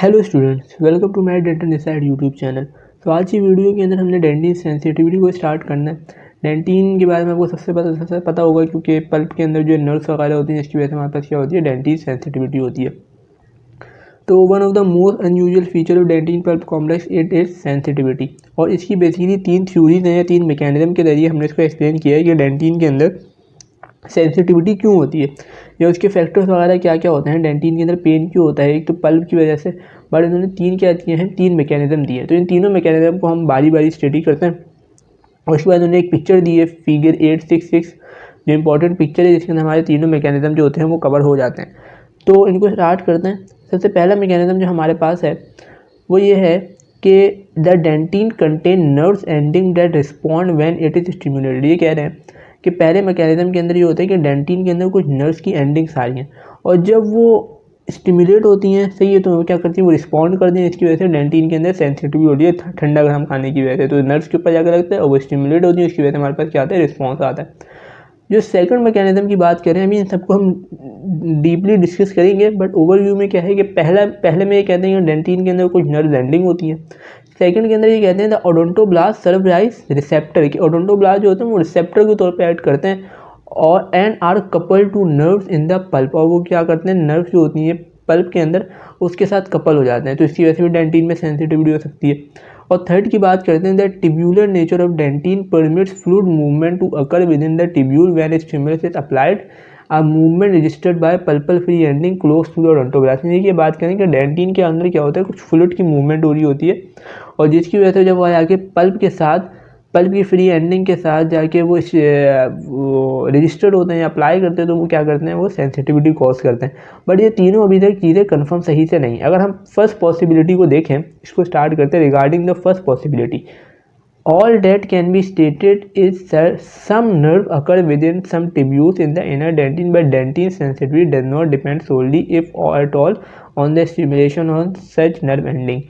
Hello students, welcome to my dental decide YouTube channel. तो आज की वीडियो के अंदर हमने डेंटिन सेंसिटिविटी को स्टार्ट करना है। डेंटिन के बारे में आपको सबसे पता होगा, क्योंकि पल्प के अंदर जो नर्व्स वगैरह होती हैं, जिसकी वजह से हमारे पास क्या होती है, डेंटिन सेंसिटिविटी होती है। तो one of the most unusual feature of dentin pulp complex it is sensitivity. और इसकी बेसिकली तीन थ्योरीज हैं या तीन मैकेनिज्म के जरिए हमने इसको एक्सप्लेन किया है कि डेंटिन के अंदर सेंसिटिविटी क्यों होती है या उसके फैक्टर्स वगैरह क्या क्या होते हैं। डेंटिन के अंदर पेन क्यों होता है, एक तो पल्प की वजह से, बट इन्होंने तीन क्या दिए हैं, तीन मैकेनिज्म दिए हैं। तो इन तीनों मैकेनिज्म को हम बारी बारी स्टडी करते हैं। और उसके बाद उन्होंने एक पिक्चर दी है, फिगर 866, जो इंपॉर्टेंट पिक्चर है, जिसके अंदर हमारे तीनों मैकेनिज्म जो होते हैं वो कवर हो जाते हैं। तो इनको स्टार्ट करते हैं। सबसे पहला मैकेनिज्म जो हमारे पास है वो ये है कि the dentin contain nerves ending that respond when it is stimulated. ये कह रहे हैं कि पहले मैकेनिज्म के अंदर ये होता है कि डेंटिन के अंदर कुछ नर्व्स की एंडिंग्स आ रही हैं, और जब वो स्टिमुलेट होती हैं, सही है, तो वो क्या करती है, वो रिस्पॉन्ड करती हैं। इसकी वजह से डेंटिन के अंदर सेंसिटिविटी होती है ठंडा गर्म खाने की वजह से। तो नर्व्स के ऊपर जाकर लगता है और वो स्टिमुलेट होती है, उसकी वजह से हमारे पास क्या आता है, रिस्पॉन्स आता है। जो सेकंड मैकेनिज्म की बात करें, अभी इन सबको हम डीपली डिस्कस करेंगे, बट ओवरव्यू में क्या है कि पहले में ये कहते हैं कि डेंटिन के अंदर कुछ नर्व एंडिंग होती है। सेकंड के अंदर ये कहते हैं the odontoblast serve as receptor, कि ओडोंटोब्लास्ट जो होते हैं वो रिसेप्टर के तौर पे एक्ट करते हैं और and are couple to nerves in the pulp. और वो क्या करते हैं, नर्व्स जो होती हैं पल्प के अंदर उसके साथ कपल हो जाते हैं। तो इसकी वजह से भी डेंटिन में सेंसिटिविटी हो सकती है। और थर्ड की बात करते हैं, the tubular nature of dentin permits fluid movement to occur within the tubule when stimulus is applied, a movement registered by pulpal free ending close to the odontoblast. यानी कि बात करें कि डेंटिन के अंदर क्या होता है, कुछ फ्लूइड की मूवमेंट हो रही होती है, और जिसकी वजह से जब वो आके पल्प की फ्री एंडिंग के साथ जाके वो रजिस्टर्ड होते हैं, अप्लाई करते हैं, तो वो क्या करते हैं, वो सेंसिटिविटी कॉज करते हैं। बट ये तीनों अभी तक चीज़ें कंफर्म सही से नहीं। अगर हम फर्स्ट पॉसिबिलिटी को देखें, इसको स्टार्ट करते हैं regarding the first possibility, all that can be stated is that some nerve occur within some tubules in the inner dentin, but dentin sensitivity does not depend solely, if at all, on the stimulation on such nerve ending।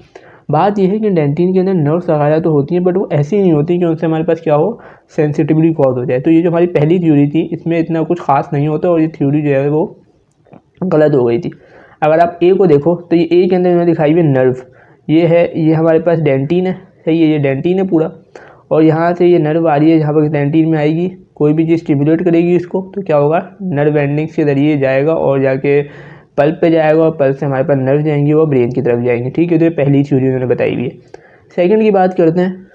बात यह है कि dentin के अंदर nerves वगैरह तो होती हैं, बट वो ऐसी नहीं होती कि उनसे हमारे पास क्या हो, सेंसिटिविटी कॉज हो जाए। तो ये जो हमारी पहली थ्योरी थी, इसमें इतना कुछ खास नहीं होता, और ये थ्योरी जो है वो गलत हो गई थी। अगर आप ए को देखो तो ये ए के अंदर इन्होंने दिखाई हुई नर्व, ये है, ये हमारे पास डेंटिन है, सही है, ये डेंटिन है पूरा, और यहाँ से ये नर्व आ रही है, जहाँ पर डेंटिन में आएगी, कोई भी चीज़ स्टिमुलेट करेगी इसको, तो क्या होगा, नर्व एंडिंग्स के जरिए जाएगा और जाके पल्प पे जाएगा, और पल्प से हमारे पास नर्व जाएंगे, वो ब्रेन की तरफ जाएंगे। ठीक है, तो ये पहली थ्योरी उन्होंने बताई हुई है। सेकंड की बात करते हैं।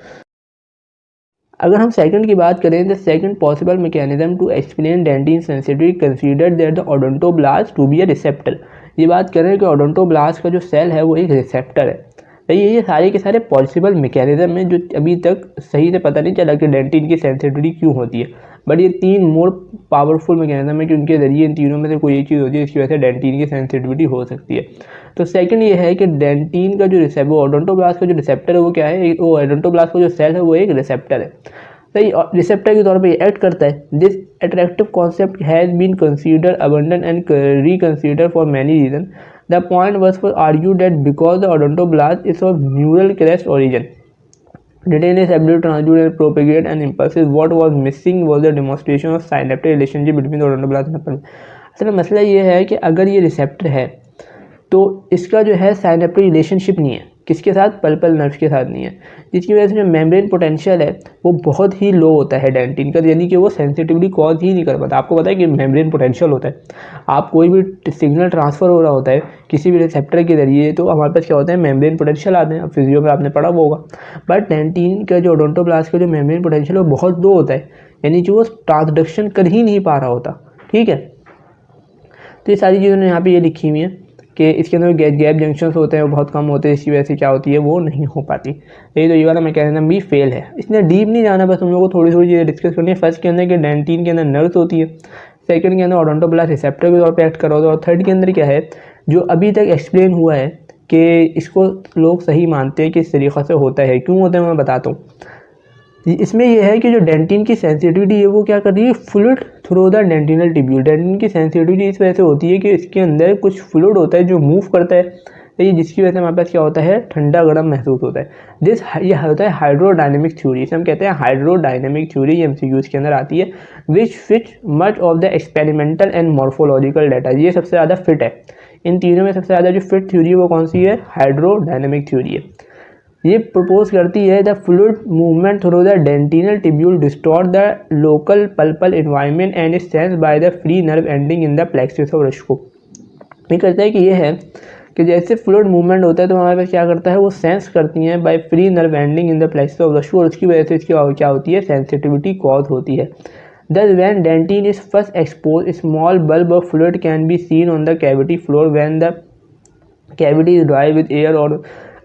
अगर हम सेकंड की बात करें, the second possible mechanism to explain dentin sensitivity consider that the odontoblast to be a receptor. ये बात कर रहे हैं कि ओडोंटोब्लास्ट का जो सेल है वो एक रिसेप्टर है। तो ये सारे के सारे पॉसिबल मैकेनिज्म हैं जो अभी तक सही से पता नहीं चला कि डेंटिन की सेंसिटिविटी क्यों होती है। बट ये तीन मोर पावरफुल मैकेनिज्म है कि उनके जरिए इन तीनों में से कोई एक चीज़ होती है जिसकी वजह से डेंटिन की सेंसिटिविटी हो सकती है। तो सेकंड ये है कि डेंटिन का जो रिसेप्टर, ओडोंटोब्लास्ट का जो रिसेप्टर है वो क्या है, वो ओडोंटोब्लास्ट का जो सेल है वो एक रिसेप्टर है। सही, रिसेप्टर के तौर पे ये एक्ट करता है। This attractive concept has been consider abundant and reconsider for many reason. The point was for argue that because the odontoblast is of neural crest origin, retain its ability to transduce and propagate and impulses, what was missing was the demonstration of synaptic relationship between the odontoblast and the pulp। असल मसला ये है कि अगर ये receptor है तो इसका जो है साइनेप्टिक रिलेशनशिप नहीं है, किसके साथ, पल्पल नर्व के साथ नहीं है, जिसकी वजह से जो मेम्ब्रेन पोटेंशियल है वो बहुत ही लो होता है डेंटिन का, यानी कि वो सेंसिटिविटी कॉज ही नहीं कर पाता। आपको पता है कि मेम्ब्रेन पोटेंशियल होता है, आप कोई भी सिग्नल ट्रांसफ़र हो रहा होता है किसी भी रिसेप्टर के जरिए, तो हमारे पास क्या होता है, मेम्ब्रेन पोटेंशियल आते हैं। अब फिजियो में आपने पढ़ा होगा। बट डेंटिन का जो ओडोंटोब्लास्ट का जो मेम्ब्रेन पोटेंशियल है वो बहुत लो होता है, यानी कि वो ट्रांसडक्शन कर ही नहीं पा रहा होता। ठीक है, तो ये सारी चीज़ें यहाँ पे ये लिखी हुई हैं कि इसके अंदर गैप जंक्शंस होते हैं वो बहुत कम होते हैं, इसकी वजह से क्या होती है, वो नहीं हो पाती। यही तो ये वाला मैकेनिज्म भी फेल है। इसने डीप नहीं जाना, बस हम लोग को थोड़ी थोड़ी चीज़ें डिस्कस करनी है। फर्स्ट के अंदर कि डेंटिन के अंदर नर्व्स होती है, सेकंड के अंदर ओडोंटोब्लास्ट रिसेप्टर के तौर पे एक्ट कर रहा होता है, और थर्ड के अंदर क्या है जो अभी तक एक्सप्लेन हुआ है कि इसको लोग सही मानते हैं कि इस तरीक़े से होता है। क्यों होता है मैं बताता हूँ। इसमें यह है कि जो डेंटिन की सेंसिटिविटी है वो क्या कर रही है, fluid through the dentinal tubule. Dentin की सेंसिटिविटी इस वजह से होती है कि इसके अंदर कुछ फ्लूइड होता है जो मूव करता है, तो ये जिसकी वजह से हमारे पास क्या होता है, ठंडा गर्म महसूस होता है। ये होता है हाइड्रोडायनेमिक थ्योरी, इसे हम कहते हैं हाइड्रोडायनेमिक थ्योरी। ये एमसीक्यूज के अंदर आती है। Which fit much of the experimental and morphological data, ये सबसे ज़्यादा फिट है इन तीनों में सबसे ज़्यादा जो फिट थ्योरी है वो कौन सी है? हाइड्रोडायनेमिक थ्योरी है। ये प्रपोज करती है the fluid movement through the dentinal tubule distort the local pulpal environment and is sensed by the free nerve ending in the plexus of Raschkow. ये कहता है कि ये है कि जैसे फ्लूइड मूवमेंट होता है तो हमारे पास क्या करता है, वो सेंस करती हैं by free nerve ending in the plexus of Raschkow, और उसकी वजह से इसकी क्या होती है? सेंसिटिविटी कॉज होती है। Thus, when dentin is first exposed, a small bulb of fluid can be seen on the cavity floor when the cavity is dry with air or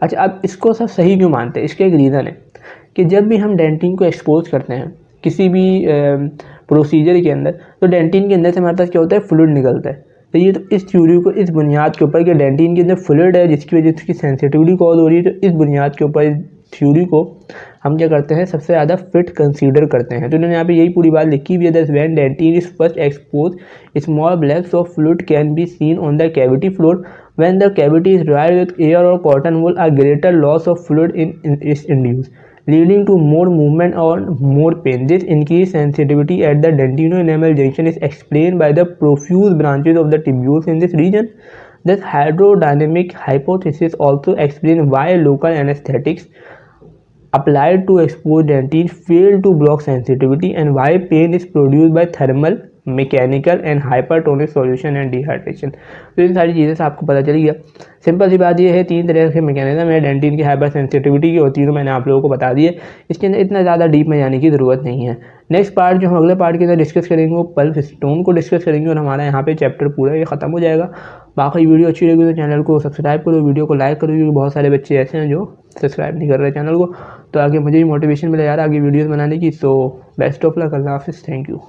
अच्छा, अब इसको सब सही क्यों मानते हैं? इसका एक रीज़न है कि जब भी हम डेंटिन को एक्सपोज करते हैं किसी भी प्रोसीजर के अंदर, तो डेंटिन के अंदर से हमारे पास क्या होता है? फ्लूइड निकलता है। तो ये तो इस थ्योरी को इस बुनियाद के ऊपर कि डेंटिन के अंदर फ्लूइड है जिसकी वजह से उसकी सेंसिटिविटी कॉज हो रही है, तो इस बुनियाद के ऊपर थ्योरी को हम क्या करते हैं? सबसे ज़्यादा फिट कंसीडर करते हैं। तो इन्होंने यहाँ पे यही पूरी बात लिखी हुई है that when dentin is first expose small blebs of fluid can be seen on the cavity floor when the cavity is dry with air or cotton wool a greater loss of fluid is induce leading to more movement or more pain. This increased sensitivity at the dentino-enamel junction is explained by the profuse branches of the tubules in this region. This hydrodynamic hypothesis also explains why local anesthetics applied to exposed dentine fail to block sensitivity and why pain is produced by thermal, mechanical and hypertonic solution and dehydration. तो इन सारी चीज़ें से आपको पता चल गया। Simple सी बात ये है, 3 तरह के मैकेनिज्म है डेंटिन की हाइपर सेंसिटिविटी की, और तीनों मैंने आप लोगों को बता दिए। इसके अंदर इतना ज़्यादा डीप में जाने की ज़रूरत नहीं है। नेक्स्ट पार्ट जो हम अगले पार्ट के अंदर डिस्कस करेंगे वो पल्प स्टोन को डिस्कस करेंगे, और हमारा यहाँ पे चैप्टर पूरा ये ख़त्म हो जाएगा। बाकी वीडियो अच्छी लगी तो चैनल को सब्सक्राइब करो, वीडियो को लाइक करो, क्योंकि बहुत सारे बच्चे ऐसे हैं जो सब्सक्राइब नहीं कर रहे चैनल को। तो आगे मुझे भी मोटिवेशन मिले यार आगे वीडियोज़ बनाने की। सो बेस्ट ऑफ लक, अल्लाह हाफिज़, थैंक यू।